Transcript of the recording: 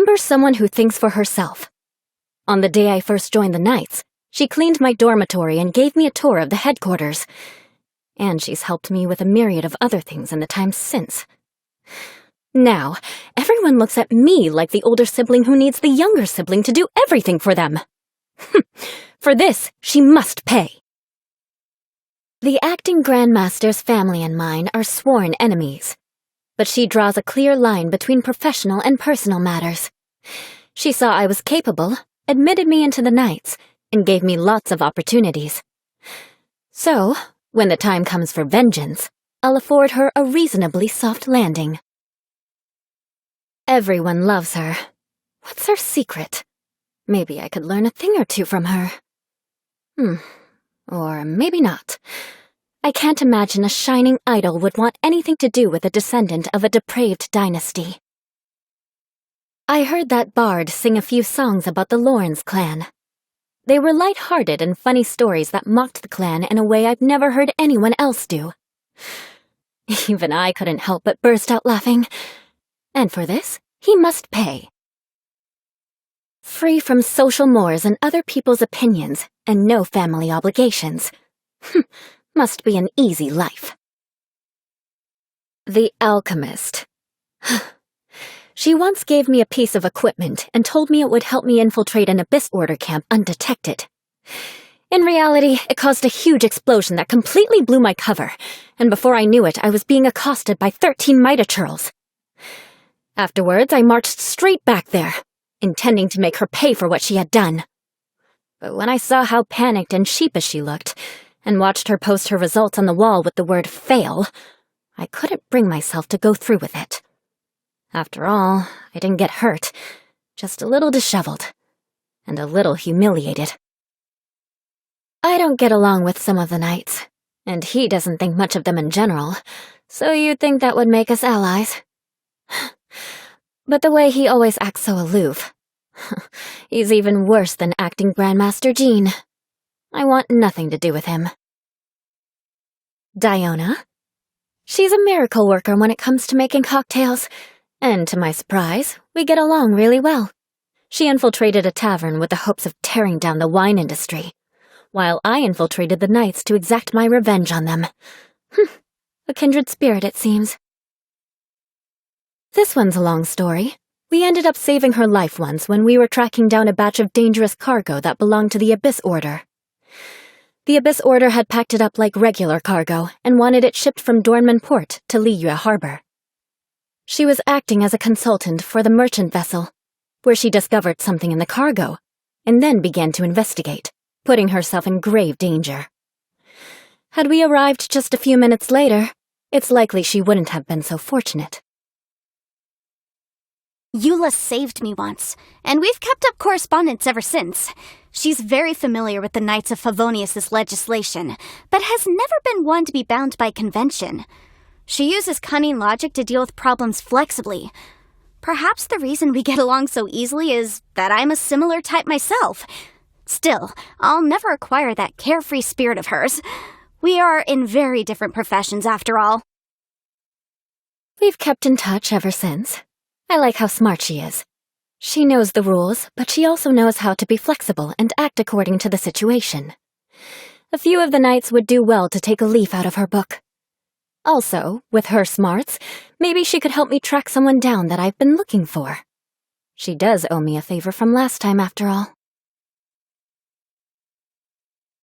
remember someone who thinks for herself. On the day I first joined the Knights, she cleaned my dormitory and gave me a tour of the headquarters. And she's helped me with a myriad of other things in the time since. Now, everyone looks at me like the older sibling who needs the younger sibling to do everything for them. For this, she must pay. The acting Grandmaster's family and mine are sworn enemies, but she draws a clear line between professional and personal matters. She saw I was capable, admitted me into the Knights, and gave me lots of opportunities. So, when the time comes for vengeance, I'll afford her a reasonably soft landing. Everyone loves her. What's her secret? Maybe I could learn a thing or two from her. Or maybe not. I can't imagine a shining idol would want anything to do with a descendant of a depraved dynasty. I heard that bard sing a few songs about the Lawrence clan. They were light-hearted and funny stories that mocked the clan in a way I've never heard anyone else do. Even I couldn't help but burst out laughing. And for this, he must pay. Free from social mores and other people's opinions, and no family obligations. Must be an easy life. The alchemist. She once gave me a piece of equipment and told me it would help me infiltrate an Abyss Order camp undetected. In reality, it caused a huge explosion that completely blew my cover, and before I knew it, I was being accosted by 13 Mighta Churls. Afterwards, I marched straight back there, intending to make her pay for what she had done. But when I saw how panicked and sheepish she looked, and watched her post her results on the wall with the word fail, I couldn't bring myself to go through with it. After all, I didn't get hurt, just a little disheveled, and a little humiliated. I don't get along with some of the Knights, and he doesn't think much of them in general, so you'd think that would make us allies. But the way he always acts so aloof. He's even worse than acting Grandmaster Jean. I want nothing to do with him. Diona? She's a miracle worker when it comes to making cocktails, and to my surprise, we get along really well. She infiltrated a tavern with the hopes of tearing down the wine industry, while I infiltrated the Knights to exact my revenge on them. A kindred spirit, it seems. This one's a long story. We ended up saving her life once when we were tracking down a batch of dangerous cargo that belonged to the Abyss Order. The Abyss Order had packed it up like regular cargo and wanted it shipped from Dornman Port to Liyue Harbor. She was acting as a consultant for the merchant vessel, where she discovered something in the cargo, and then began to investigate, putting herself in grave danger. Had we arrived just a few minutes later, it's likely she wouldn't have been so fortunate. Eula saved me once, and we've kept up correspondence ever since. She's very familiar with the Knights of Favonius' legislation, but has never been one to be bound by convention. She uses cunning logic to deal with problems flexibly. Perhaps the reason we get along so easily is that I'm a similar type myself. Still, I'll never acquire that carefree spirit of hers. We are in very different professions after all. We've kept in touch ever since. I like how smart she is. She knows the rules, but she also knows how to be flexible and act according to the situation. A few of the Knights would do well to take a leaf out of her book. Also, with her smarts, maybe she could help me track someone down that I've been looking for. She does owe me a favor from last time, after all.